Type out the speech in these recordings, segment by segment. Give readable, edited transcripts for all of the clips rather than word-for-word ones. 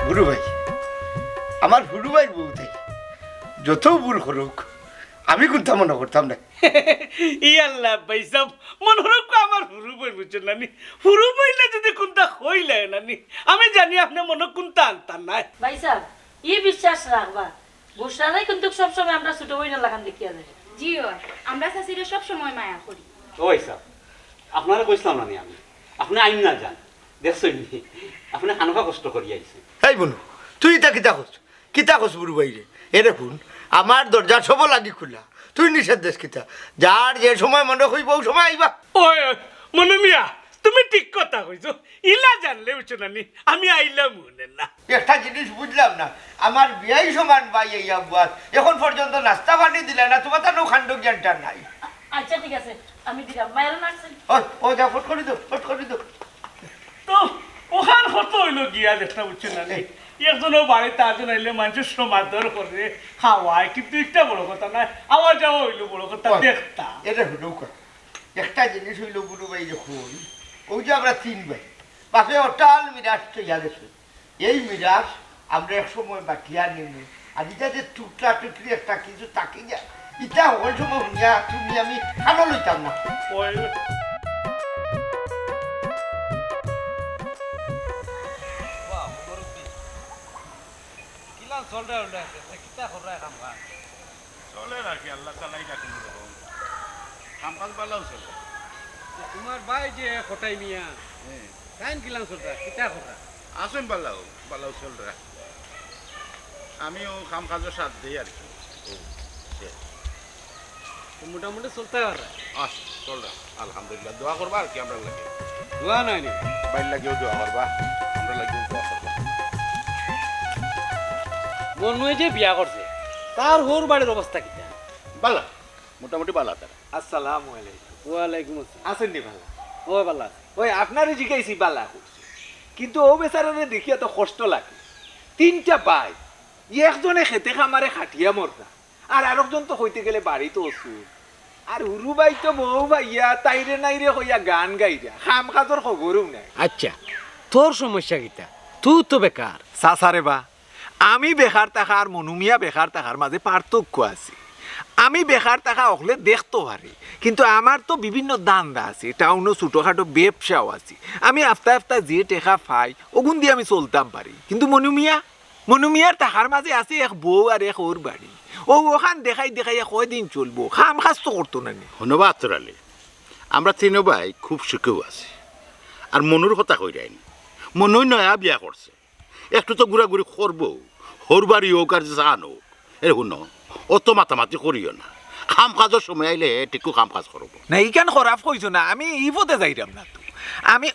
গুরু ভাই আমার হুরু ভাই বউ তাই যত ভুল করুক আমি কোনটা মনে করতাম না ইয়াল্লাহ ভাই সব মনে হলো আমার হুরু বই বুঝছেন নানি হুরু বইলে যদি কোনটা হইলে নানি আমি জানি আপনি মনে কোনটা আনতাম না ভাই সাহেব ই বিশ্বাস রাখবা বুঝলাই কিন্তু সব সময় আমরা ছোট বইনা লাগান দেখিয়া যায় জি হয় আমরা শাশিরে সব সময় মায়া করি ওই স্যার আপনারা কইছিলাম না আমি আপনি আইন না যান দেখছেন আপনি খানকা কষ্ট করি আইছেন এই বনু তুই তা কিতা কস গুরু ভাই রে এ দেখুন আমার দরজা সব লাগি খোলা তুই নিষেধ দেশ কিতা যার যে সময় মনে হইব ওই সময় আইবা ওই মনে মিয়া তুমি ঠিক কথা কইছো ইলা জানলে বুঝছো নানি আমি আইলাম মনে না একটা জিনিস বুঝলাম না আমার বিয়াই সমান ভাই এই আব্বাস এখন পর্যন্ত নাস্তা পানি দিলে না তোমার তো খান্ড জ্ঞানটা নাই আচ্ছা ঠিক আছে আমি দিলাম মায়ের নাচছেন ও যা ফট করে দো তো ওখান কত হইলো গিয়া দেখতে বুঝছো নানি একজনও বাড়িতে আজন আইলে মানুষের সমাদর করে খাওয়ায় কিন্তু একটা বড় কথা না আবার যাওয়া হইলো বড় কথা দেখতা এটা হলো একটা জিনিস হইলো গুরু ভাই যখন ওই যে আমরা তিন ভাই বাপে অটাল মিরাজ তৈয়া গেছে এই মিরাজ আমরা এক সময় বাটিয়া নেমে আর এটা যে টুকরা টুকরি একটা কিছু তাকে যা এটা ওই সময় শুনিয়া তুমি আমি খানো লইতাম না চলে রাখি আল্লাহ তালাই রাখি কাম কাজ পালাও চলে তোমার ভাই যে কোটাই মিয়া টাইম কিলাম চলতা কিতা কথা আসুন পালাও পালাও চল রা আমিও কাম কাজের সাথ দিই আর কি মোটামুটি চলতে পারে আস চল রা আলহামদুলিল্লাহ দোয়া করবা আর কি আমরা লাগে দোয়া নাই নি বাইর লাগেও দোয়া করবা আমরা লাগেও দোয়া করবা মনুয়ে যে বিয়া করছে তার হোর বাড়ির অবস্থা কিতা বালা মোটামুটি বালা তারা আসসালামু আলাইকুম ওয়ালাইকুম আসসালাম আছেন নি ভালো ও বালা ওই আপনারই জিজ্ঞাসি বালা করছে কিন্তু ও বেচারারে দেখিয়া তো কষ্ট লাগে তিনটা ভাই একজনে খেতে খামারে খাটিয়া মরতা আর আরেকজন তো হইতে গেলে বাড়িতে অসুর আর উরু ভাই তো বউ ভাইয়া তাইরে নাইরে হইয়া গান গাইরা খাম কাজর খবরও নাই আচ্ছা তোর সমস্যা কিতা তুই তো বেকার সাসারে বা আমি বেকার থাকা আর মনুমিয়া বেকার থাকার মাঝে পার্থক্য আছে আমি বেকার থাকা হলে দেখতে পারি কিন্তু আমার তো বিভিন্ন দান্দা আছে টাউনও ছোটোখাটো ব্যবসাও আছে আমি আফতা আফতা যে টেকা পাই ওগুন দিয়ে আমি চলতাম পারি কিন্তু মনুমিয়ার থাকার মাঝে আছে এক বউ আর এক ওর বাড়ি ও ওখান দেখাই দেখাইয়া কয়দিন চলবো খাম খাস তো করতো না ধন্যবাদ তোরালে আমরা তিন ভাই খুব সুখেও আছি আর মনুর কথা কইরাইনি মনুই নয়া বিয়া করছে একটু তো ঘুরাঘুরি করবো হোর বাড়ি হোক আর জান হোক এর শুন অত মাতামাতি করিও না খাম কাজের সময় আইলে টিকু খাম কাজ করবো না এইখান খারাপ কইছো না আমি এই পথে যাইরাম না তো আমি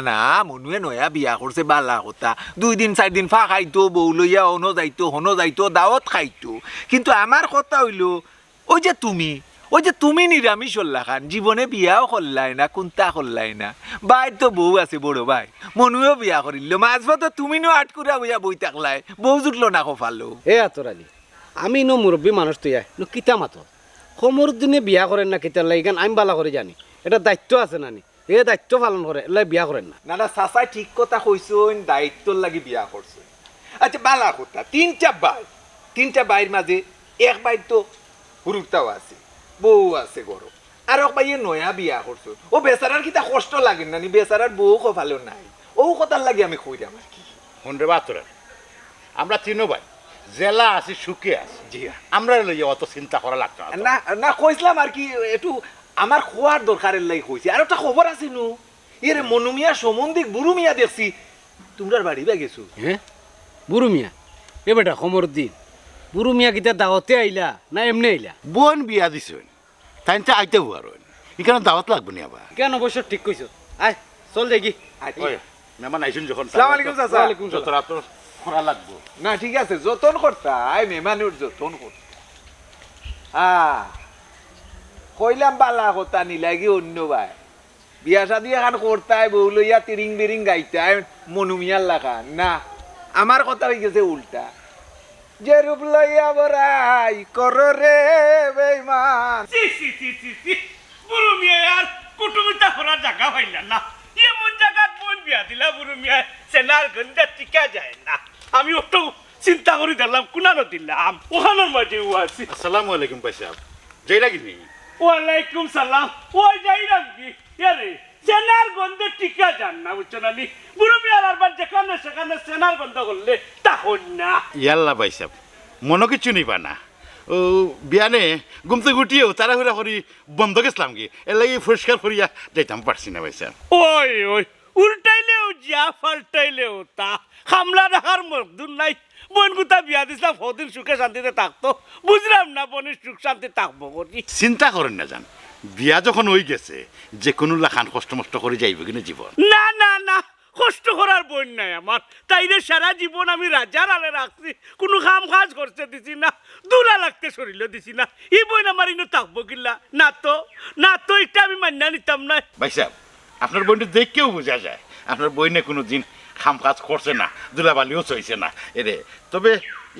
না মনুয়ে নয়া বিয়া করছে বালা কথা 2 দিন 4 দিন ফা খাইতো বউ লইয়া হনো যাইতো দাওয়াত খাইতো কিন্তু আমার কথা হইলো ওই যে তুমি নিরামিষ হল্লা খান জীবনে বিয়াও করলাই না কোনটা করলাই না ভাই তো বউ আছে বড় ভাই মনুয়েও বিয়া করিল মাঝপথে তুমি নো আটকুরা বইয়া বই থাকলাই বউ জুটলো না কফালো এ আতরালি আমি নো মুরব্বী মানুষ তুই নো কিতা মাতো সমর দিনে বিয়া করেন না কিতা লাইগান আমি বালা করে জানি এটা দায়িত্ব আছে নানি এ দায়িত্ব পালন করে এলাই বিয়া করেন না না চাচাই ঠিক কথা কইছইন দায়িত্বর লাগি বিয়া করছে আচ্ছা বালা কথা তিনটা বাইর মাঝে এক বাইর তো হুরুতাও আছে বউ আছে গরো আর এক বাইয়ে নয়া বিয়া করছো ও বেচারার কিতা কষ্ট লাগে না বেচারার বউ ভালো নাই ও কথার লাগে আমি কইরাম আর কি হন্ডে বাতরা আমরা তিন ভাই জেলা আছি সুখে আছি জি আমরা লইয়া অত চিন্তা করা লাগতো না না কইছিলাম আর কি একটু আমার খোয়ার দরকারের লাগি কইছি আর একটা খবর আছে নু এর মনুমিয়া সম্বন্ধিক বুড়ু মিয়া দেখছি তোমরার বাড়ি বা গেছো হ্যাঁ বুড়ু মিয়া এ বেটা সমর দিন বুড়ু মিয়া কিতা দাওয়াতে আইলা না এমনি আইলা বোন বিয়া দিছেন তাই আইতে হওয়ার এখানে দাওয়াত লাগবে নি আবার কেন অবশ্য ঠিক কইছো আয় চল দেখি মেহমান আইসুন যখন আসসালামু আলাইকুম চাচা ওয়ালাইকুম যত রাত খরা লাগবো না ঠিক আছে যতন করতা আই মেহমানুর যতন করতা কইলাম বালা কথা নিলাগি অন্য ভাই বিয়া শাদি এখন করতাই বউ লইয়া তিরিং বিরিং গাইতাই মনুমিয়ার লাগা না আমার কথা হয়ে গেছে উল্টা যে রূপ লইয়া বরাই কর রে বেঈমান বুড়ো মিয়া আর কুটুমিতা করার জায়গা হইল না এমন জায়গা বোন বিয়া দিলা বুড়ো মিয়া সেনার গন্ধা টিকা যায় না আমি একটু চিন্তা করে দিলাম কুনানো দিলাম ওখানোর মাঝে ও আছি। আসসালামু আলাইকুম ভাই সাহেব, যাই লাগিনি। ওয়ালাইকুম সালাম। ওই যাইলাম কি রে সেনার গন্ধে টিকা যান না বুঝছো না নি বুড়ো মিয়ার আরবার যেখানে সেখানে সেনার গন্ধ করলে তখন না। ইয়াল্লা ভাই সাহেব, মনে কিছু নিবা না। ও বিয়ানে গুমতে গুটিয়েও তাড়াহুড়া করি বন্ধ গেছিলাম কি এর লাগি পরিষ্কার করিয়া যাইতাম পারছি না ভাই সাহেব। ওই ওই উল্টাইলেও যা পাল্টাইলেও তা হামলা রাখার মকদুর নাই। বোন গুতা বিয়া দিছিলাম কদিন সুখে শান্তিতে থাকতো, বুঝলাম না বোনের সুখ শান্তি থাকবো করি। চিন্তা করেন না যান, বিয়া যখন হয়ে গেছে যে কোনো লাখান কষ্ট মষ্ট করে যাইবে কিনা জীবন। না না না, কষ্ট করার বোন নাই আমার। তাইরে সারা জীবন আমি রাজার আলে রাখছি, কোনো কাম কাজ করতে দিছি না, দূরা লাগতে শরীরে দিছি না। এই বোন আমার ইনো থাকবো কিল্লা না তো, না তো এটা আমি মান্যা নিতাম না। ভাই সাহেব, আপনার বোনটা দেখকেও বোঝা যায় আপনার বইনে কোনো দিন খাম কাজ করছে না, দুলাবালিও চইছে না এরে। তবে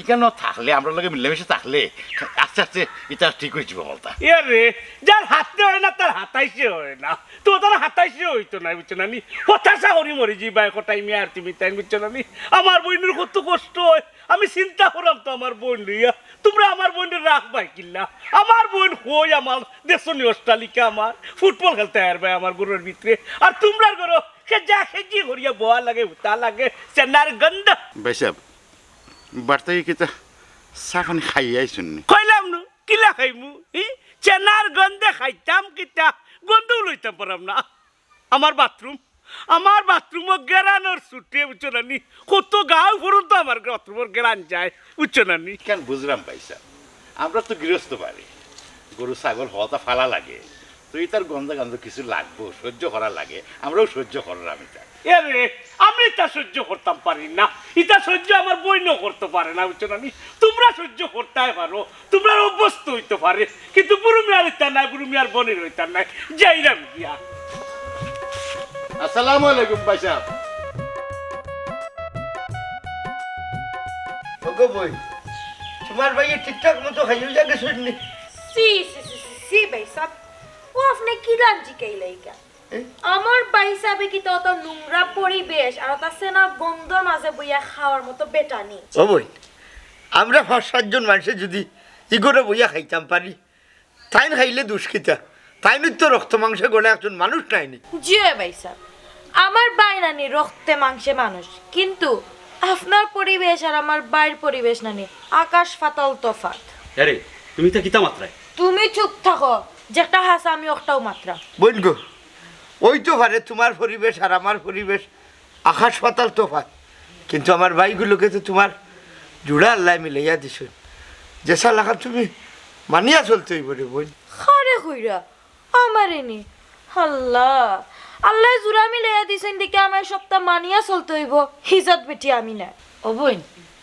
এখানে থাকলে আমরা লোকে মিলেমিশে থাকলে আস্তে আস্তে এটা ঠিক হয়ে যাবে বলতা। এ রে যার হাতে হয় না তার হাতাইছে হয় না, তো তার হাতাইছে হইতো না বুঝছো না নি। হতাশা করি মরি জি বাই কটাই মেয়ে আর তুমি তাই বুঝছো না নি। আমার বোনের কত কষ্ট হয়, আমি চিন্তা করাম তো আমার বোন লইয়া। তোমরা আমার বোনের রাখবাই কিল্লা? আমার বোন হই আমার দেশনীয় অস্ট্রালিকা, আমার ফুটবল খেলতে আসবে আমার গরুর ভিতরে, আর তোমরা গরো যা খেজি করিয়া বোয়া লাগে তা লাগে চেন্নার গন্ধ। ভাই সাহেব, বার্তায় কিতা চা পানি খাইয়াই শুননি। কইলাম নু কিলা খাইমু, চেনার গন্ধে খাইতাম কিতা গন্ধও লইতাম পারাম না। আমার বাথরুমও গেরানোর ছুটে বুঝছো না নি, কত গাঁও পর্যন্ত আমার বাথরুমের গেরান যায় বুঝছো না নি। কেন বুঝলাম ভাই সাহেব, আমরা তো গৃহস্থ বাড়ি, গরু ছাগল হওয়াটা ফালা লাগে, তো তার গন্ধ গন্ধ কিছু লাগবো, সহ্য করা লাগে, আমরাও সহ্য করার আমি তা। এরে আমি তা সহ্য করতাম পারি না, ইটা সহ্য আমার বইনও করতে পারে না বুঝছো না নি। তোমরা সহ্য করতে পারো, তোমরা অভ্যস্ত হইতে পারে, কিন্তু বুড়ো মিয়ার ইত্যা নাই, বুড়ো মিয়ার বোনের হইতার নাই। যাইরাম গিয়া। আসসালামু আলাইকুম ভাই সাহেব। ওগো বই, তোমার ভাইয়ে ঠিকঠাক মতো খাইও জায়গা শুননি। সি সি সি সি ভাই সাহেব, ও আপনি কি রাঞ্জি কাইলাইকা? আমার ভাই সাহেবে কি তো নোংরা পরিবেশ আর তা সেনা গন্ধর মাঝে বইয়া খাওয়ার মতো বেটা নেই। ও বই, আমরা 5-7 মানুষে যদি ইগোরে বইয়া খাইতাম পারি, তাই খাইলে দুষ্কৃতা, তাই তো রক্ত মাংসে গড়ে একজন মানুষ নাইনি। জি ভাই সাহেব, আমার ভাই নানি রক্তে মাংসে মানুষ, কিন্তু আপনার পরিবেশ আর আমার ভাইয়ের পরিবেশ নানি আকাশ পাতাল তফাৎ। আরে তুমি তো কিতা মাত্রায়? তুমি চুপ থাকো, যেটা হাসা আমি ওটাও মাত্রা। বোন গো, ওই তো পারে তোমার পরিবেশ আর আমার পরিবেশ আকাশ পাতাল তফাৎ, কিন্তু আমার ভাইগুলোকে তো তোমার জুড়া আল্লাহ মিলাইয়া দিছ, যেসা লাগা তুমি মানিয়া চলতে হইব রে বোন। খারে কইরা আমারে নি আল্লাহ, আল্লাহ জুড়া মিলাইয়া দিছেন দেখে আমার সপ্তাহ মানিয়া চলতে হইব, হিজত বেটি আমি না। ও বোন,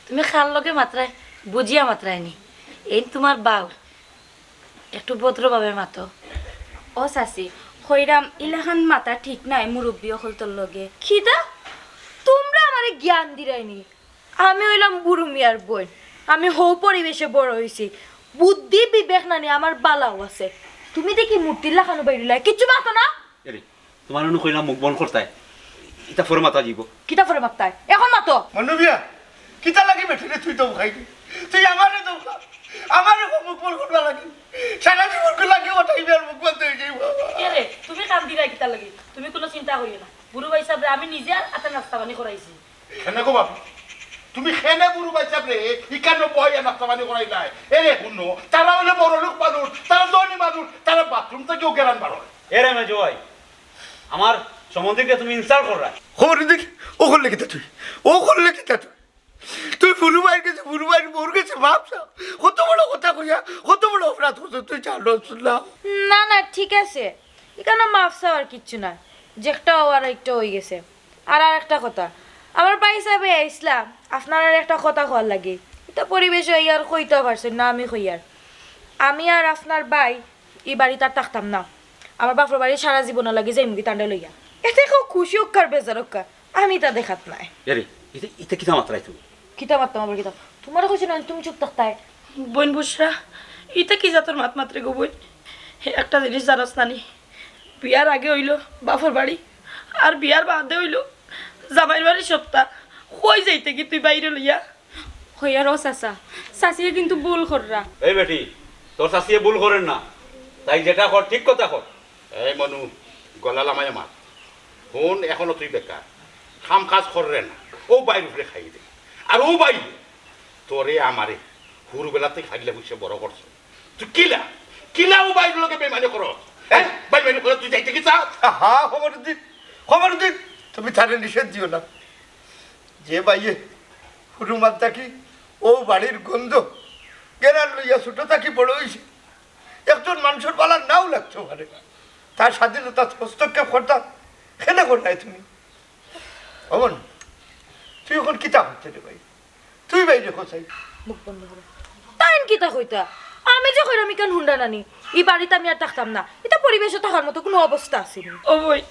তুমি খাল লগে মাত্রায় বুঝিয়া মাত্রায় নি, এই তোমার বাউ একটু ভদ্রভাবে মাতো। ও চাচি হইরাম ইলাখান মাতা ঠিক নাই মুরব্বী অকলতর লগে। খিদা তোমরা আমারে জ্ঞান দিরাইনি, আমি হইলাম বুড়ো মিয়ার বোন, আমি হৌ পরিবেশে বড় হইছি, বুদ্ধি বিবেক নানি আমার বালাও আছে। তুমি দেখি মূর্তি লাখানো বাইরিলাই কিচ্ছু মাতো না। আরে তোমার অনু কইলাম মুখ বন করতাই, এটা ফরে মাতা যাব। কিতা ফরে মাত্তায় এখন মাতো। মনুবিয়া কিতা লাগি বেঠিলে তুই তো খাইবি, তুই আমারে তো খা, আমারে মুখ বল করবা লাগি, সারা জীবন কো লাগি ওটাইবি আর মুখ বন্ধ হয়ে যাইব। এরে তুমি কাম দিরা কিতা লাগি, তুমি কোনো চিন্তা করিও না। বুড়ো ভাই সাহেব আমি নিজে আর আতা নাস্তা পানি করাইছি। খেনে গো বাপ, তুমি খেনে বুড়ো ভাই সাহেব রে ইকানো বইয়া নাস্তা পানি করাই নাই। এরে শুনো, তারা হলে বড় লোক মানুষ, তারা ধনী মানুষ, তারা বাথরুম থেকে গেরান বার হয়। এরে মে জয়, আমার সম্বন্ধে তুমি ইনসাল্ট কররা। খবর দেখি ও করলে কিতা তুই, ও করলে কিতা তুই, তুই বুড়ো ভাইয়ের কাছে, বুড়ো ভাইয়ের বোর কাছে ভাবছা কত বড় কথা কইয়া কত বড় অপরাধ করছো তুই, জানো শুনলাম। না না ঠিক আছে, এখানে মাফ চাওয়ার কিচ্ছু না, যেটা হওয়ার একটা হয়ে গেছে। আর একটা কথা, আমার ভাই সাহেব ইসলাম আপনার আর একটা কথা কওয়ার লাগে, এটা পরিবেশ হইয়ার কইতে পারছেন না, আমি কইয়ার আমি আর আপনার ভাই এই বাড়িতে আর থাকতাম না, আমার বাপর বাড়ি সারা জীবন লাগে যে মুগি টান্ডা লইয়া, এতে কেউ খুশি হোক আর বেজার হোক আমি তা দেখাত নাই। আরে এটা কিতা মাত্রায় তুমি? কিতা মারতাম আবার কিতা, তোমার কইছি না তুমি চুপ থাকতাই। বোন বুসরা এটা কি জাতর মাত মাত্রে গো বোন, একটা জিনিস জানাস নানি, বিয়ার আগে হইলো বাপর বাড়ি আর বিয়ার বাদে হইলো জামাইর বাড়ি সপ্তাহ, কই যাইতে কি তুই বাইরে লইয়া হইয়ার ও চাচা চাচিয়ে কিন্তু ভুল কররা এই বেটি তোর শাসিয়ে ভুল করেন না তাই যেটা কর ঠিক কথা কর এই মনু গলা লামাই মার ফোন এখনো তুই বেকার কাম কাজ কররে না ও বাইর উপরে খাই দে আর ও বাই তোরে আমারে হুরবেলাতে খাইলে বুঝে বড় করছে তুই কিলা কিলা ও বাইর লোকে বেমানি করো হ্যাঁ বেমানি করে তুই যাইতে কি চাও হা খবরুদ্দিন তুমি তারে নিষেধ দিও না যে বাইয়ে হুরুমার থাকি ও বাড়ির গন্ধ গেরার লইয়া ছোট থাকি বড় হয়েছে একজন মানুষের পালার নাও লাগছো পারে তার স্বাধীনতা হস্তক্ষেপ করতাম খেলে করলাই তুমি অমন তুই এখন কিতা হচ্ছে রে ভাই তুই বাইরে কোথায় মুখ বন্ধ করো তাই কিতা কইতা আমি যে কইরাম ইকান হুন্ডা নানি এই বাড়িতে আমি আর থাকতাম না এটা পরিবেশে থাকার মতো কোনো অবস্থা আসেনি ও বই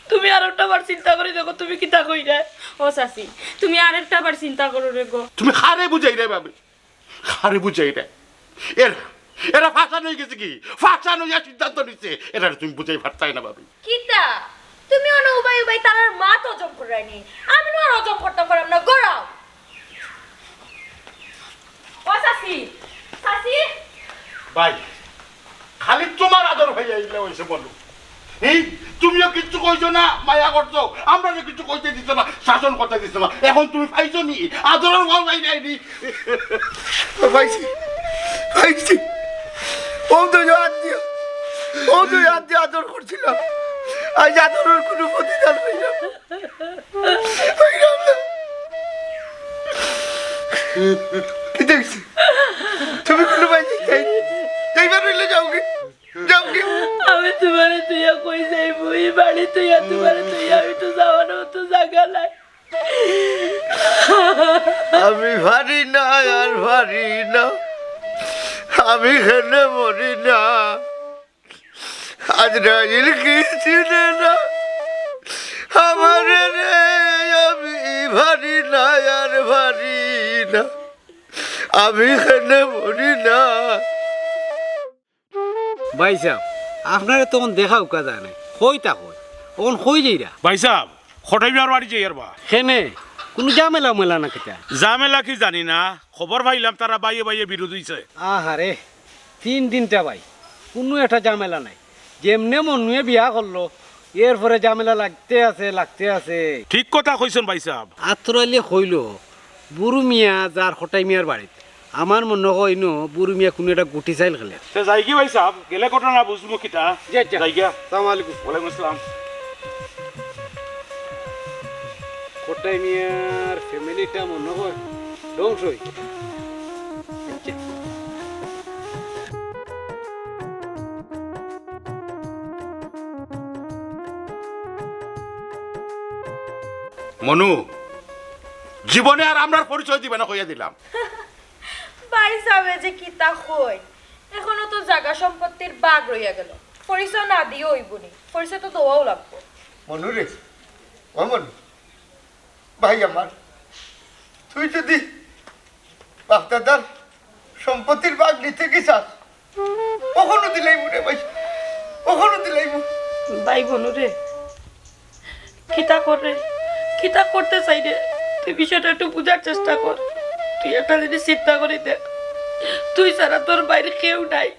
তুমি আর একটা বার চিন্তা করে দেখো তুমি কিতা কইরা ও চাচি তুমি আরেকটা বার চিন্তা করো রে গো তুমি খারে বুঝাই রে বাবে খারে বুঝাই রে এরা এরা ফাঁসা হয়ে গেছে কি ফাঁসা হইয়া সিদ্ধান্ত নিচ্ছে এরা তুমি বুঝাই পারতাই না বাবে কিতা তুমি অন উবাই উবাই তার মা তো অজম করাইনি আমি আর অজম করতাম পারলাম না গড়াও ও চাচি চাচি ভাই খালি তোমার আদর হয়ে আইলে হয়েছে বলো এই তুমিও কিচ্ছু কইছো না মায়া করছো আমরা কিছু কইতে দিত না শাসন করতে দিত না এখন তুমি পাইছো নি আদরের গল নাই নাইনি পাইছি ও তো আজ আদর করছিলাম আজ আদরের কোনো প্রতিদান হইলাম না কি দেখছি তুমি কোনো পাইছি এইবার হইলে যাও কি আমি তোমারে তুইয়া কই যাইবো এই বাড়ি তুইয়া তোমারে তুইয়া আমি তো যাওয়ার তো জায়গা নাই আমি ভারি না আর ভারি না আমি খেলে মরি না আজ রাজিল কিছু না আমার রে আমি ভারি না আর ভারি না আমি খেলে মরি না ভাই সাহেব আপনারা তখন দেখা উকা যায় না কইতা কই তখন কই যাইরা ভাই সাহেব খটাই বিয়ার বাড়ি যাই আর বা খেনে কোনো ঝামেলা মেলা না কেটা জামেলা কি জানি না খবর পাইলাম তারা বাইয়ে বাইয়ে বিরোধ হইছে আহারে 3 দিনটা ভাই কোনো একটা ঝামেলা নাই যেমনে মনুয়ে বিয়া করলো এরপরে ঝামেলা লাগতে আছে ঠিক কথা কইছেন ভাই সাহেব আত্রাইলে কইল বুড়ু মিয়া যার হটাই মিয়ার বাড়িত আমার মনে হয় নো বুড়ু মিয়া কোনো একটা গুটি চাইল খেলে সে যাই কি ভাই সাহেব গেলে ঘটনা বুঝবো কিতা যাই গিয়া সালাম আলাইকুম ওয়ালাইকুম আসসালাম হটাই মিয়ার ফ্যামিলিটা মনে হয় ধ্বংসই মনু জীবনে আর আমরার পরিচয় দিবে না কইয়া দিলাম বাই যাবে যে কিতা কই এখনো তো জায়গা সম্পত্তির বাগ রইয়া গেল পরিচয় না দিও হইবনি পরিচয় তো দেওয়াও লাগবে মনু রে ও মনু ভাই আমার তুই যদি বাপদাদার সম্পত্তির ভাগ নিতে কি চাস কখনো দিলাই মনে ভাই কখনো দিলাই ভাই বোনু রে কিতা করতে চাই রে তুই বিষয়টা একটু বুঝার চেষ্টা কর তুই একটা জিনিস চিন্তা করে দেখ তুই ছাড়া তোর বাইরে কেউ নাই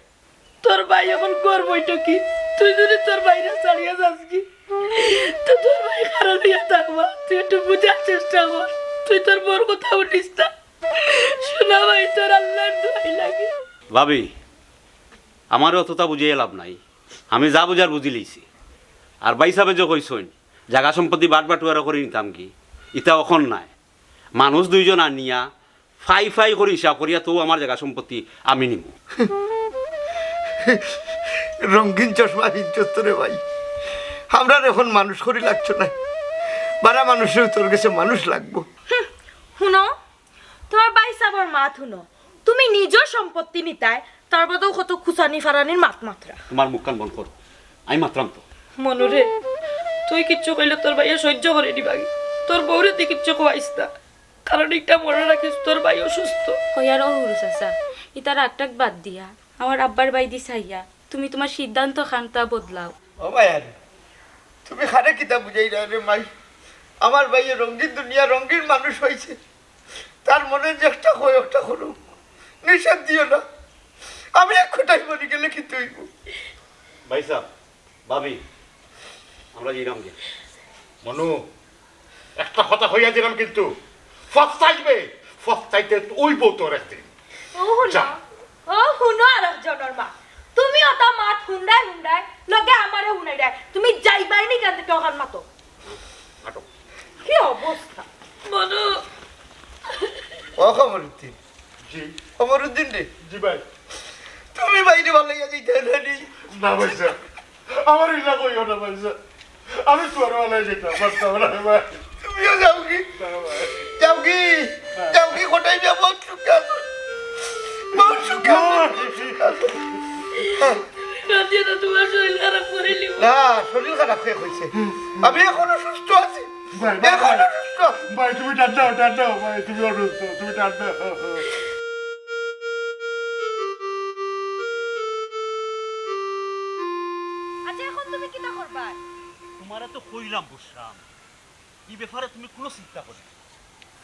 তোর ভাই এখন করবইটা কি তুই যদি তোর বাইরে ছাড়িয়ে যাস কি তো তোর ভাই খারাপ হইয়া থাকবা তুই একটু বুঝার চেষ্টা কর তুই তোর বোর কথা উঠিস না শোনা ভাই তোর আল্লাহর দোয়াই লাগে ভাবি আমারও অতটা বুঝিয়ে লাভ নাই আমি যা বুঝার বুঝি লইছি আর ভাই সাহেব যে কইসইন জায়গা সম্পত্তি বাটুয়ারা করে নিতাম কি ইটা অখন নাই মানুষ দুইজন আনিয়া ফাই করে হিসাব করিয়া তো আমার জায়গা সম্পত্তি আমি নিব রঙিন চশমা ইজ্জত রে ভাই আমরা এখন মানুষ করি লাগছো না বারা মানুষের তোর কাছে মানুষ লাগবো শুনো তোমার বাই সাবর মাত শুনো তুমি নিজের সম্পত্তি নিতাই তারপরেও কত খুসানি ফারানির মাত্রা তোমার মুখ কান বন্ধ করো আমি মাত্রাম তো মনুরে তুই কিচ্ছু কইলে তোর ভাইয়া সহ্য করে নিবাগি তোর বউরে তুই কিচ্ছু কোয়াইস না কারণ একটা মনে রাখিস তোর ভাই অসুস্থ হইয়ার ও হুরু চাচা ইতার আটটাক বাদ দিয়া আমার আব্বার বাই দি চাইয়া তুমি তোমার সিদ্ধান্ত খানটা বদলাও ও ভাই আরে তুমি খারে কিতা বুঝাই রে মাই আমার ভাইয়ে রঙিন দুনিয়া রঙিন মানুষ হয়েছে, তার মনে যে একটা হয় একটা করুক, নিষেধ দিও না। আমি এক কোটাই মরে গেলে কি তুই ভাই সাহেব ভাবি আমরা যেরাম গে মনু একটা কথা হইয়া দিলাম, কিন্তু ফস্তাইবে, ফস্তাইতে ওই বউ তোর একদিন। ও শুনো আর একজনের মা, তুমি ওটা মাত হুন্ডাই হুন্ডাই লগে আমারে হুনাই দেয়, তুমি যাইবাই নি কেন টকার মাতো? কি অবস্থা মনু ও কমরুদ্দিন। জি কমরুদ্দিন রে, জি ভাই। তুমি বাইরে ভালো যাইতে না ভাই সাহেব, আমার ইলা কইও না ভাই সাহেব, আমি তোর বেলায় যেতাম পারতাম না ভাই। তুমিও যাও কি? যাও কি? যাও কি? কোটাই নিয়ে বহুত সুখে আছো, বহুত সুখে আছো। রাতে তো তোমার শরীর খারাপ করে লিব। না, শরীর খারাপ হয়েছে, আমি এখনো সুস্থ আছি, এখনো সুস্থ। ভাই তুমি টান্ডাও ভাই, তুমি অসুস্থ, তুমি টান্ডাও। আচ্ছা এখন তুমি কিটা করবা? তোমারে তো কইলাম বুঝলাম, এই ব্যাপারে তুমি কোনো চিন্তা করি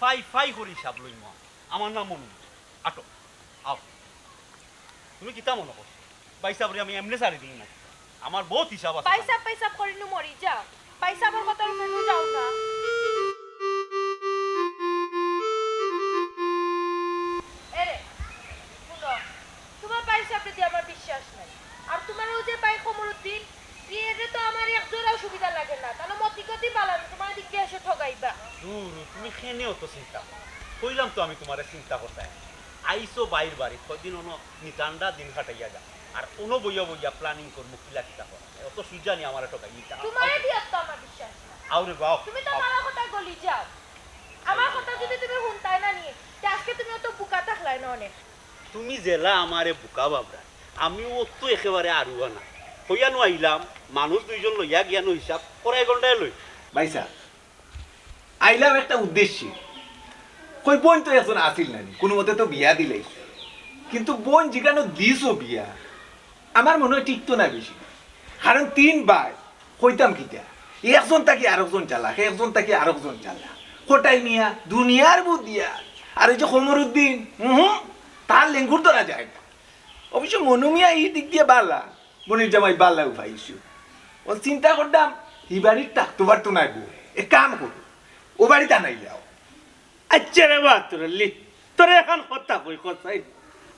ফাই ফাই করি হিসাব লই মা। আমার নাম মনু। আটো আও, তুমি কিতা মনে করছো ভাই সাহেব? আমি এমনি সারি দিই না, আমার বহুত হিসাব আছে। পয়সা করিনু মরি যাও, পয়সার কথা শুনু যাও না। এরে শুনো, তোমার পয়সা প্রতি আমার বিশ্বাস নাই, আর তোমার ওই যে পাই কমরুদ্দিন এরে তো আমার এক জোড়াও সুবিধা লাগে না, তাহলে মতি গতি পালানো তোমার দিকে এসে ঠগাইবা। দূর তুমি খেনেও তো চিন্তা করো, কইলাম তো আমি তোমারে চিন্তা করতে। আইসো বাইর বাড়ি কদিন অন নিতান্ডা দিন কাটাইয়া যা, আর কোনো বইয়া বইয়া প্ল্যানিং করবো কিলা কিতা করা, অত সুজানি আমার ঠকাই তোমার দিয়ে তো আমার বিশ্বাস না। আউরে বাও, তুমি তো আমার কথা গলি যাও, আমার কথা যদি তুমি শুনতাই না নিয়ে আজকে তুমি অত বুকা থাকলাই না অনেক। তুমি জেলা আমারে বুকা বাবরা, আমি ও তো একেবারে আরুয়া না হইয়ানো আইলাম, মানুষ দুইজন লইয়া জ্ঞান হিসাব করাই ঘন্টায় লই। ভাই সাহেব আইলাম একটা উদ্দেশ্যে, কই বোন তো এখন আসিল না, কোনো মতে তো বিয়া দিলেই, কিন্তু বোন যেখানে দিছো বিয়া আমার মনে হয় ঠিক তো না বেশি, কারণ 3 ভাই কইতাম কিতা, একজন তাকে আরেকজন চালা, একজন তাকে আরেকজন চালা, কোটাই মিয়া দুনিয়ার বুদ্ধিয়া, আর এই যে কমরুদ্দিন তার লেঙ্গুর ধরা যায় না। অবশ্য মনু মিয়া এই দিক দিয়ে বালা, বোনের জামাই বালা উঠাইছো, ও চিন্তা করতাম এই বাড়ির থাকতে পারতো না বউ, এ কাম করো ও বাড়িতে আনাই যাও। আচ্ছা রে বা তোরলি তোরে এখন কথা কই কথাই,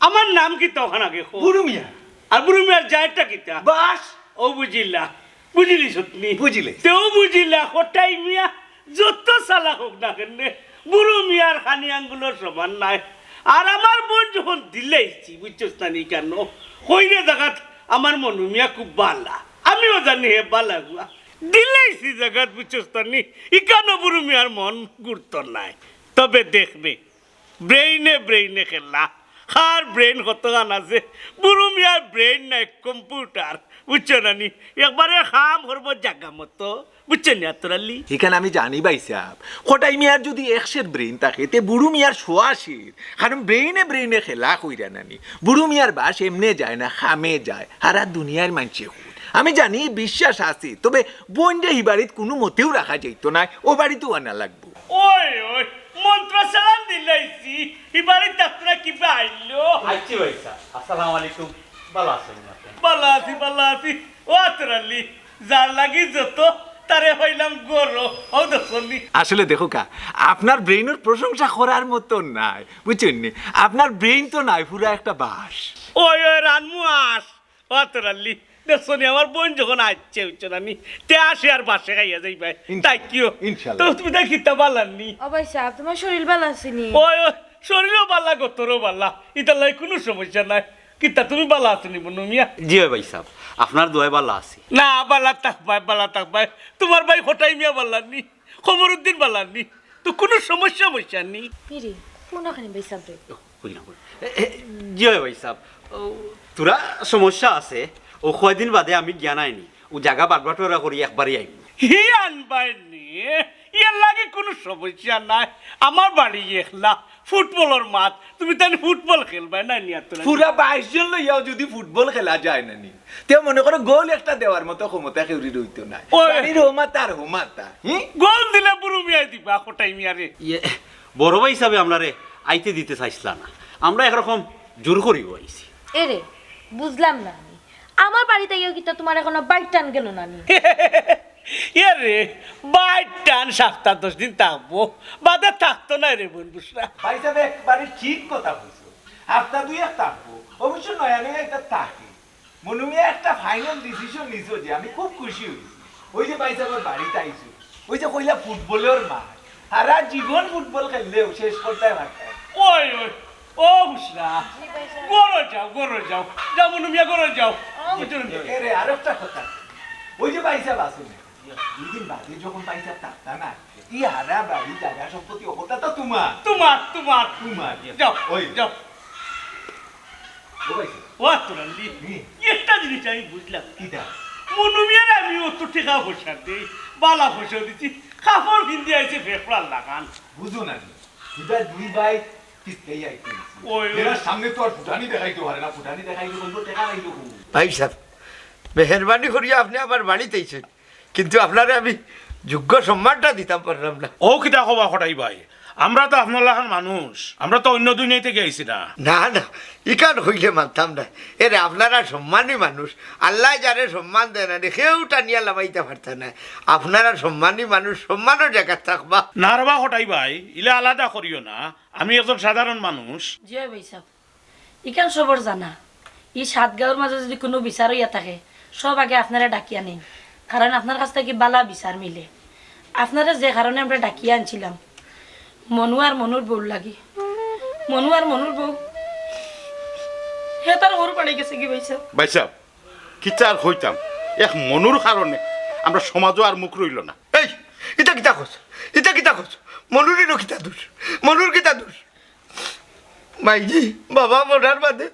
আমার নাম কি তখন আগে বুড়ু মিয়া আর বুড়ো মিয়ার যায়টা কিতা বাস ও বুঝিলা, বুঝিলি সত্যি বুঝিলে তেও বুঝিলা কোটাই মিয়া যত সালা হোক না কেন বুড়ো মিয়ার হানি আঙ্গুলের সমান নাই। আর আমার বোন যখন দিলেইছি বুঝছস না নি কেন কইরে জায়গাত আমার মনু মিয়া খুব বালা, আমিও জানি হে বালা গুয়া দিলেইছি জায়গাত বুঝছস না নি ইকানো বুড়ো মিয়ার মন গুরুত্ব নাই। তবে দেখবে ব্রেইনে ব্রেইনে খেলা, আর ব্রেন কতগান আছে, বুড়ো মিয়ার ব্রেন নাই কম্পিউটার বুঝছো না নি, একবারে খাম করবো জাগা মতো বুঝছো নি তোরালি। এখানে আমি জানি ভাই সাহেব কোটাই মিয়ার যদি 100 ব্রেন থাকে তে বুড়ু মিয়ার 180, কারণ ব্রেইনে খেলা কইরা নানি, বুড়ু মিয়ার বাস এমনে যায় না খামে যায়, আর দুনিয়ার মানুষে আমি জানি বিশ্বাস আছে, তবে বোন যে এই বাড়িতে কোনো মতেও রাখা যাইতো না, ও বাড়িতেও আনা লাগবো। ওই ওই মন্ত্র সালাম দিলাইছি এবারে যাত্রা কি আইলো। আইছি ভাই সাহেব, আসসালামু আলাইকুম। ভালো আছেন আপনি? বালা আছি ও তোরালি যার লাগি যত তারে হইলাম গরো ও দশনি। আসলে দেখো কা আপনার ব্রেইনের প্রশংসা করার মতো নাই, বুঝছেন নি, আপনার ব্রেইন তো নাই, পুরো একটা বাস। ওই ওই রানমু আস ও তোরালি দেখছনি আমার বোন যখন আসছে বুঝছো না নি তে আসে আর বাসে খাইয়া যাই ভাই তাই কিও ইনশাআল্লাহ। তো তুমি দেখি তা বালাননি ও ভাই সাহেব তোমার শরীর ভালো আসেনি? ওই ওই শরীরও বালা গোতরও বালা ইতার লাই কোনো সমস্যা নাই, কিতা তুমি বালা আসনি বনু মিয়া? জি ভাই সাহেব আপনার দোয়াই ভালো আছি। না বালা থাক ভাই তোমার ভাই হঠাই মিয়া বালাননি, কমরুদ্দিন বালাননি, তো কোনো সমস্যা নি। পিরি কোন খানি ভাই সাহেব রে? জি ভাই সাহেব তোরা সমস্যা আছে, ও কয়দিন বাদে আমি জ্ঞান আইনি, ও জায়গা বাটবাটোরা করি একবারই আইনি। হি আনবাই নিয়ে ইয়ার লাগে কোনো সমস্যা নাই, আমার বাড়ি একলা ফুটবলের মাঠ তুমি তাই ফুটবল খেলবা না নিয়া তো পুরা 22 জন লইয়াও যদি ফুটবল খেলা যায় না নি তে মনে করো গোল একটা দেওয়ার মতো ক্ষমতা কেউরি রইতো না ওই। বাড়ির হোমাতা আর হোমাতা গোল দিলে পুরো মিয়া দিবা কোটাই মিয়া রে ইয়ে বড় ভাই হিসাবে আমরারে আইতে দিতে চাইছিলাম না আমরা একরকম জোর করিব আইছি এরে বুঝলাম না আমি আমার বাড়িতে গিয়ে কিন্তু তোমার এখনো বাইক টান গেল না আমি রে বাইর টান সপ্তাহ 10 দিন থাকবো বাদে থাকতো না রে বোন বুঝলা ভাই সাহেব একবারে ঠিক কথা বলছো আপনার দুই এক থাকবো অবশ্য নয়ানে একটা থাকে মনুমিয়া একটা ফাইনাল ডিসিশন নিছো যে আমি খুব খুশি হইছি ওই যে ভাই সাহেবের বাড়িতে আইছো ওই যে কইলা ফুটবলের মাঠ সারা জীবন ফুটবল খেললেও শেষ করতে পারতাম ওই ওই ও বুঝলা গরো যাও যাও মনু মিয়া গরো যাও এরে আর একটা কথা ওই যে ভাই সাহেব আসুন দুদিন বাদে যখন ভাই সাহেব থাকতা না ই হারা বাড়ি জায়গা সম্পত্তি ওটা তো তোমার তোমার যাও ওই যাও ও ভাই সাহেব, ও তোরালি একটা জিনিস আমি বুঝলাম কিটা মনু মিয়ার আমি অত টাকা পয়সা দিই বালা পয়সা দিচ্ছি কাপড় কিনতে আইছে ফেফড়ার লাগান বুঝো না দুটা দুই ভাই কিস্তেই আইতে ওই, ওই। এরা সামনে তো আর ফুটানি দেখাইতে পারে না ফুটানি দেখাইতে বলবো টাকা লাইলো ভাই সাহেব মেহরবানি করিয়া আপনি আমার বাড়িতে আইছেন কিন্তু আপনারে আমি যোগ্য সম্মানটা দিতাম পারলাম না ও কিতা কবা হঠাই ভাই আমরা তো আপনার লাখান মানুষ আমরা তো অন্য দুনিয়া থেকে আইছি না না না ইকান হইলে মানতাম না এরে আপনারা সম্মানী মানুষ আল্লাহ যারে সম্মান দেয় না কেউ টানিয়া লামাইতে পারত না আপনারা সম্মানী মানুষ সম্মানের জায়গা থাকবা নারবা হঠাই ভাই ইলে আলাদা করিও না আমি একজন সাধারণ মানুষ জি ভাই সাহেব ইকান সবর জানা ই 7 গাঁওর মাঝে যদি কোনো বিচার হইয়া থাকে সব আগে আপনারা ডাকিয়া নেন কারণ আপনার কাছ থেকে বালা বিচার মিলে আপনারা যে কারণে আমরা ডাকিয়া আনছিলাম মনু আর মনুর বউ লাগি মনু আর মনুর বউ হে তার ওর পাড়ে গেছে কি ভাই সাহেব ভাই সাহেব কিতা আর হইতাম এক মনুর কারণে আমরা সমাজও আর মুখ রইল না এই ইটা কিতা খোঁজ মনুরই কিতা দোষ মনুর কিতা দোষ মাইজি বাবা মরার বাদে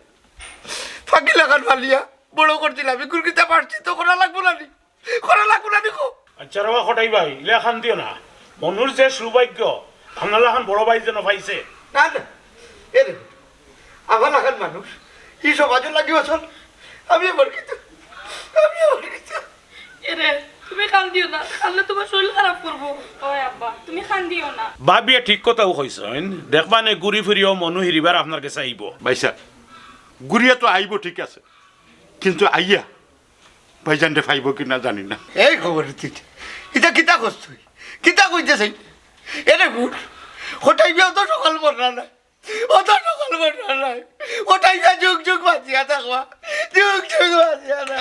ফাঁকি লাগান ফালিয়া বড় করছিলাম ইকুর কিতা পারছি তো করা লাগবো না দেখো আচ্ছা রবা হঠাই ভাই ইলে খান দিও না মনুর যে সৌভাগ্য আপনার লাখান বড় ভাই যেন পাইছে না এরে আমার লাগান মানুষ ই সমাজও লাগি বছর আমি আবার কিতা এরে তুমি কান দিও না কানলে তোমার শরীর খারাপ করবো ওই আব্বা তুমি খান দিও না ভাবিয়ে ঠিক কথাও কইছেন দেখবা নে ঘুরি ফিরিও মনু হিরিবার আপনার কাছে আইব ভাই সাহেব গুড়িয়া তো আইব ঠিক আছে কিন্তু আইয়া ভাইজানরে ফাইব কি না জানি না এই খবর তুই ইটা কিতা খোঁজ তুই কিতা কইতেছ এরে গুড হঠাই বিয়া তো সকাল মরনা নাই ওটাই যুগ বাঁচিয়া থাকবা যুগ বাঁচিয়া না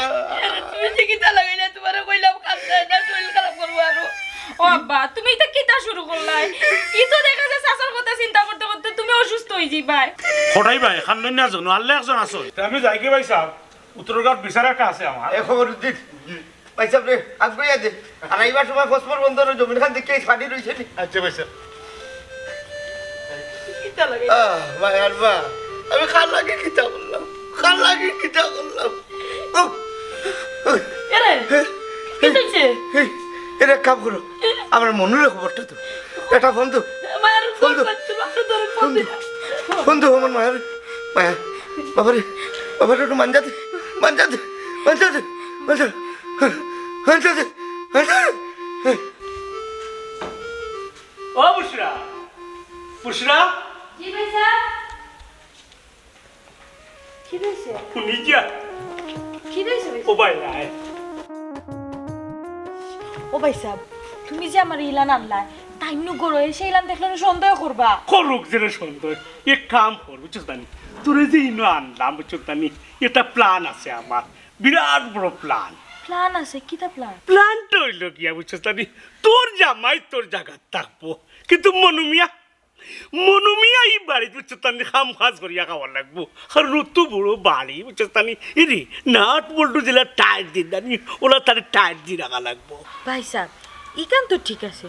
তুমি যে কিতা লাগাইলে তোমার কইলাম কান্দে না শরীর খারাপ করবো আরো ও আব্বা তুমি এটা কিতা শুরু করলাই ই তো দেখা যায় চাচার কথা চিন্তা করতে করতে তুমি অসুস্থ হয়ে যাইবাই হঠাই ভাই খান্দন না জানো আল্লাহ একজন আছো আমি যাই কি ভাই সাহেব উত্তরগাঁও বিচার একটা আছে আমার এই খবর দিন পয়সা রে আগুয়া দে আর এইবার সময় ফসফর বন্ধর জমিন খান দেখে খালি রইছে নি আচ্ছা ভাই সাহেব কিতা লাগাই ভাই আর বা আমি খান লাগে কিতা করলাম এরে কি হইছে এর এক কাম করো আমার মনের খবরটা তো এটা ফোন তো মায়ের ফোন ফোন করতে বাসা ধরে ফোন দিলা বন্ধু আমার মায়ের মায়া বাবারে একটু মানজাতে ও বুশরা জি ভাই সাহেব কি হইছে নিজা কি হইছে ও ভাই আয় ও ভাই সাহেব তুমি যে আমার ইলান আনলা তাই নু গরো এসে ইলান দেখলে সন্দেহ করবা করুক যে সুন্দর এক কাম কর বুঝছিস তানি তোরে যে ইনো আনলাম বুঝছিস তানি এটা প্ল্যান আছে আমার বিরাট বড় প্ল্যান প্ল্যান আছে কিতা প্ল্যানটা হইল গিয়া বুঝছিস তানি তোর জামাই তোর জায়গা থাকবো কিন্তু মনুমিয়া এই বাড়ি বুঝছিস তানি খাম খাজ করিয়া খাওয়ার লাগবো আর রুতু বড় বাড়ি বুঝছিস তানি এরে নাট বল্টু জেলা টায়ার দিন জানি ওরা তার টায়ার দিয়ে রাখা লাগবো ভাই সাহেব ইকান তো ঠিক আছে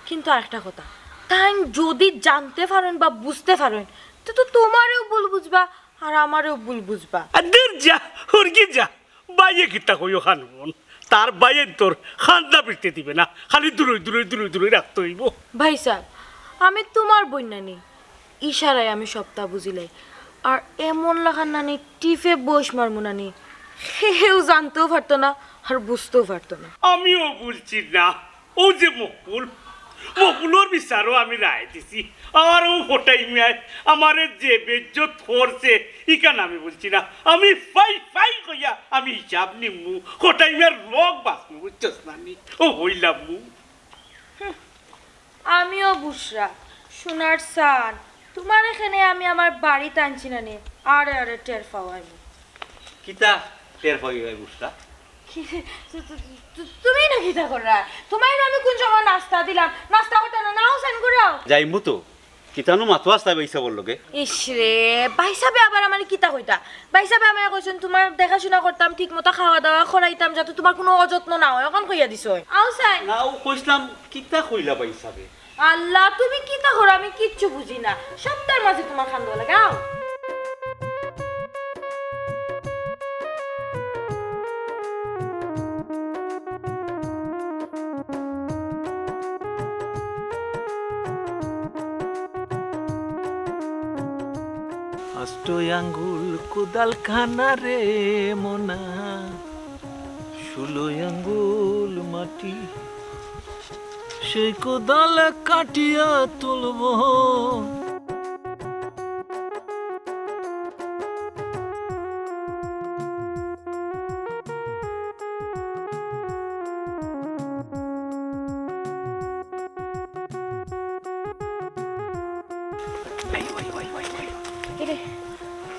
কিন্তু আরেকটা কথা তাই যদি জানতে পারেন বা বুঝতে পারেন তো তোমারও ভুল বুঝবা আর আমারও ভুল বুঝবা আর দূর যা হরকি যা বাইয়ে কিতা কইও খানবন তার বাইয়ে তোর খান্দা পিটতে দিবে না খালি দূরে রাখতে হইব ভাই সাহেব আমি তোমার বন্যানি ইশারায় আমি সবটা বুঝিলাই। আর এমন লাগার নানি টিফে বস মারমু নানি, কেউ জানতেও পারতো না আর বুঝতেও পারতো না। আমিও বলছি না, ও যে মকুলোর বিচারও আমি রায় দিছি। আর ও ফোটাই মিয়ায় আমার যে বেজ্জত করছে ইকান আমি বলছি না, আমি ফাই ফাই কইয়া আমি হিসাব নিমু, ফোটাই মিয়ার রোগ বাঁচমু, বুঝছস না নি? ও হইলাম মু। আমিও বুসরা সোনার সান, তোমার এখানে আমি আমার বাড়ি টানছি না নে, আরে আরে টের পাওয়াই। কিতা টের পাই বুঝতা? তুমি না কিতা কররা? তোমার আমি কোন সময় নাস্তা দিলাম, নাস্তা করতে না নাও সেন করাও। যাইমু তো কিতানো মাথো আসতা বাইসা বললগে। ইসরে বাইসাবে আবার আমার কিতা কইতা? বাইসাবে আমি কইছেন তোমার দেখাশোনা করতাম, ঠিক মতো খাওয়া দাওয়া করাইতাম, যাতে তোমার কোনো অযত্ন না হয়, এখন কইয়া দিছ। আও সাই না ও কইছলাম কিতা কইলা বাইসাবে। আল্লাহ তুমি কিতা করো আমি কিচ্ছু বুঝি না, সবটার মাঝে তোমার খান্দ লাগে। আও অষ্ট আঙ্গুল কোদাল খানা রে মোনা, 16 আঙ্গুল মাটি, সেই কোদাল কাটিয়া তুলব।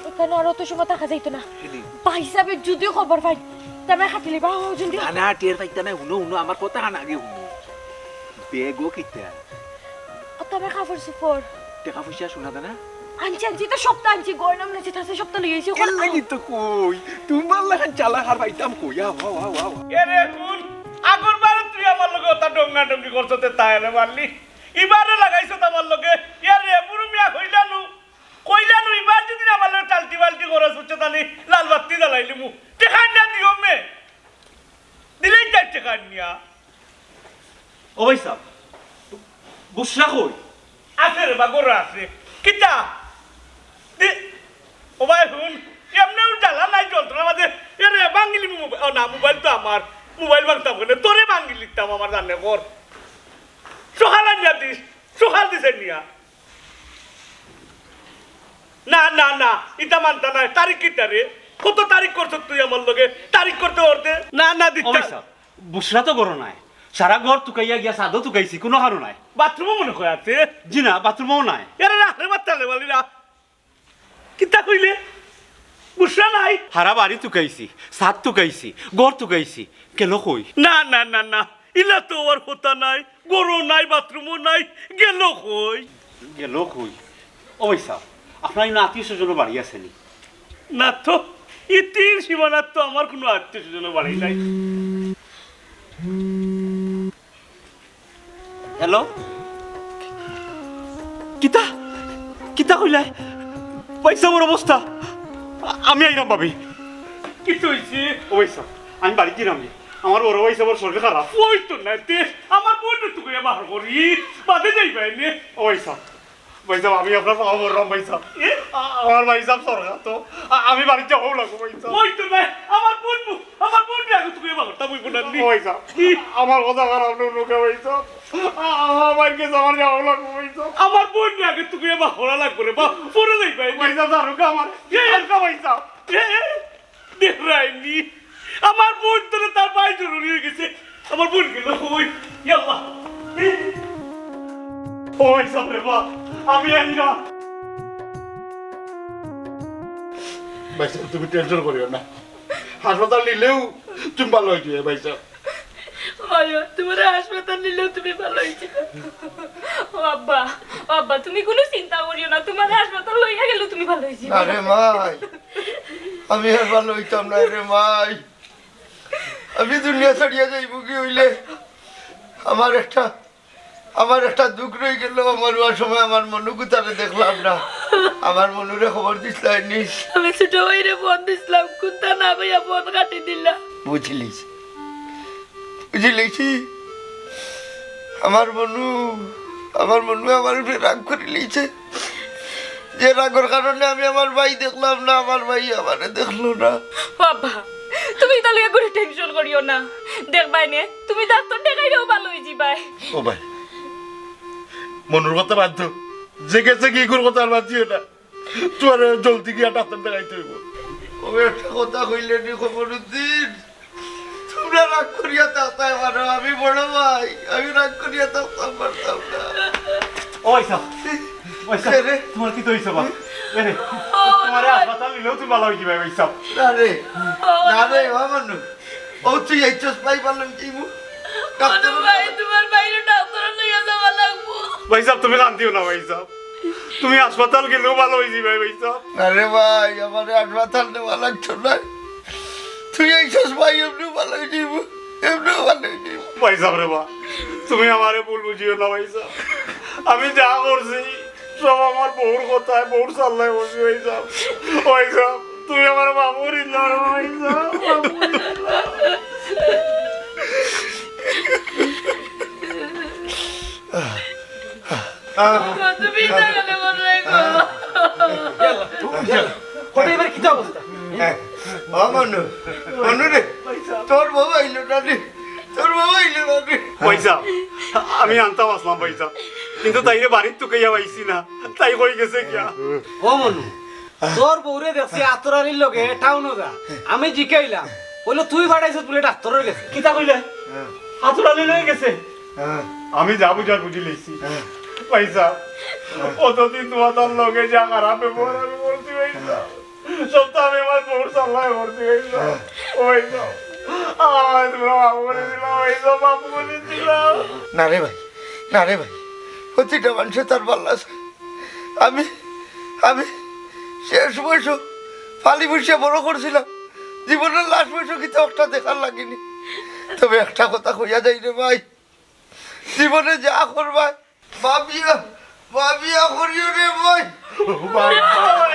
এখানে আর অত সময় থাকা যাইতো না, বাইসাবে যদিও খবর পাই তেমন খাটিলে বা যদি না টের পাইতা না, হুনো হুনো আমার কথা খান আগে হুনো। বেগও কিতা তবে খাবার সুপর টাকা পয়সা শোনা দা না আনছি আনছি তো সপ্তাহ আনছি, গয়না মনে আছে সপ্তাহ লেগেছি। লাগি তো কই তোমার লাগান চালা হার পাইতাম কই। এরে কোন আগরবারে তুই আমার লগে ওটা ডঙ্গা ডঙ্গি করছতে তাইলে মারলি, এবারে লাগাইছ আমার লগে। এরে বুড়ো মিয়া কইলানু এবার যদি আমার লগে টালটি বালটি করছ হচ্ছে তানি লাল বাতি জ্বালাইলি মু টেকা না দিও মে দিলেই তাই টেকা নিয়া। ও বাইসা বুসরা কই? আছে রে বাগর আছে কিতা ও ভাই হুন এমনিও জ্বালা নাই যন্ত্রণা মাঝে। এরে বাঙ্গিলি না মোবাইল তো আমার, মোবাইল ভাঙতাম কেন তোরে ভাঙ্গি লিখতাম আমার জানে কর। সকাল আনিয়া দিস, সকাল দিছে নিয়া। না না না ইটা মানতা নাই। তারিখ কিটা রে? কত তারিখ করছ তুই আমার লগে? তারিখ করতে করতে না না দিচ্ছা। বুসরা তো গরো নাই, সারা ঘর তুকাইয়া গিয়া সাদও তুকাইছি, কোনো কারণ নাই। বাথরুমও মনে হয় আছে? জি না, বাথরুমও নাই। এরে রাখলে বাচ্চালে বলি না কিতা কইলে বুসরা নাই? হারা বাড়ি তুকাইছি, সাদ তুকাইছি, ঘর তুকাইছি, কেন কই? না না না না ইলা তো আর হতা নাই, গরু নাই, বাথরুমও নাই, গেল কই? গেল কই? ও বাইসা আপনার না আত্মীয় স্বজনের বাড়ি আসেনি? না তো ইতির সীমানার তো আমার কোনো আত্মীয় স্বজনের বাড়ি নাই। হ্যালো কিতা কিতা কইলাই? পয়সা মোর অবস্থা আমি আইরাম ভাবি। কিছু হয়েছে? ও পয়সা আমি বাড়িতে নামি, আমার বড় পয়সা আমার শরীর খারাপ। ওই তো না তে আমার বন্ধু তুই বাহার করি বাদে যাইবাই নে। ও পয়সা পয়সা আমি আপনার পাওয়া বললাম পয়সা, আমার পয়সা সরকার তো আমি বাড়িতে যাবো লাগবো পয়সা। ওই তো না আমার বন্ধু আগে তুই বাহার তা বইব না পয়সা আমার কথা খারাপ লোকে পয়সা আমার কাছে আমার যাবো লাগবো পয়সা। আমার বন্ধু আগে তুই বাহারা লাগবে রে বা পরে যাইবাই পয়সা জানুক আমার পয়সা দেখ রাইনি আমার বোন তো তার ভাই জরুরি হয়ে গেছে। আমার বোন গেল ওই ইয়াল্লাহ ও পয়সা রে বা আমি আই না। ভাইসা তুমি টেনশন করিও না, হাসপাতাল নিলেও তুমি ভালো হয়ে যাবে ভাইসা। তোমার হাসপাতাল নিলেও তুমি ভালো হয়েছিল। ও আব্বা আব্বা তুমি কোনো চিন্তা করিও না, তোমার হাসপাতাল লইয়া গেল তুমি ভালো হয়েছিল। আরে মাই আমি আর ভালো হইতাম না রে মাই, আমি দুনিয়া ছাড়িয়া যাইব কি হইলে আমার একটা দুঃখ রয়ে গেল। আমার ওয়ার সময় আমার মনুকুতারে দেখলাম না, আমার মনুরে খবর দিছিলাম নিস। আমি ছোট ভাইরে ফোন দিছিলাম, কুন্তা না ভাইয়া ফোন কাটি দিলাম। বুঝলিস আমার মনু আমার উপরে রাগ করে লিয়েছে। যে রাগের কারণে আমি আমার ভাই দেখলাম না, আমার ভাই আমারে দেখলো না। বাবা তুমি তাহলে করে টেনশন করিও না, দেখবাই নে তুমি ডাক্তার দেখাইলেও ভালো হয়ে যাবাই। ও ভাই মনুর কথা বাধ্য, যে গেছে কি করে কথা আর বাঁচিও না, তোর জলদি গিয়া ডাক্তার দেখাইতে হইব। ও একটা কথা কইলে নি খবরুদ্দিন, তোমরা রাগ করিয়া থাকতে পারো, আমি বড় ভাই, আমি রাগ করিয়া থাকতাম পারতাম না। ওইসা ওইসা তোমার কি তো হইছে বা এরে তোমারে হাসপাতাল নিলেও তুমি ভালো হয়ে যাবে ওইসব। না রে না রে মানু, ও তুই এইচস পাই পারলাম কি মু ডাক্তার ভাই তোমার বাইরে ডাক্তার লইয়া যাওয়া লাগবো। ভাই সাহেব তুমি কান্দিও না ভাই সাহেব, তুমি হাসপাতাল গেলেও ভালো হয়ে যাবে ভাই সাহেব। আরে ভাই আমার হাসপাতাল নেওয়া লাগতো না, তুই এইচস পাই এমনি ভালো হয়ে যাইব, এমনি ভালো হয়ে যাইব। ভাই সাহেব রে বা তুমি আমারে ভুল বুঝিও না ভাই সাহেব, আমি যা করছি সব আমার বউর কথায় বউর চাল্লায় বসি ভাই সাহেব। ভাই সাহেব তুমি আমার বাবুর ইল্লার ভাই সাহেব। তুমি তাহলে মনে রাখো। এবার কি অবস্থা? মানু মানু রে, তোর বাবা আইলো না রে, তোর বাবা আইলো না রে। ভাই সাহেব আমি আনতাম আসলাম ভাই সাহেব, কিন্তু তাইরে বাড়ির তো কেয়া পাইছি না, তাই কই গেছে কিয়া। ও মনু তোর বউরে দেখছি আতরালির লগে টাউনও যা, আমি জিকাইলাম বললো তুই বাড়াইছিস বলে ডাক্তারের গেছে। কিতা কইলে হাতুড়ালি লয়ে গেছে? আমি যা বুঝার বুঝি লইছি ভাই সাহেব, অতদিন তোমার তার লগে যা খারাপ ব্যবহার আমি করছি ভাই সাহেব, সব তো আমি আমার বউর চাল্লায় করছি ভাই সাহেব। ওই সাহেব আমার তোমরা বাবু বলে দিলাম ভাই সাহেব, বাবু বলে দিলাম। না রে ভাই, না রে ভাই, প্রতিটা মানুষের তার পাল্লা আছে। আমি আমি শেষ বয়স ফালি বসিয়া বড় করছিলাম, জীবনের লাস্ট বয়স কিন্তু একটা দেখার লাগেনি। তবে একটা কথা কইয়া যাই রে ভাই, জীবনে যা করবা ভাবিয়া ভাবিয়া করিও রে ভাই। ভাই সাহেব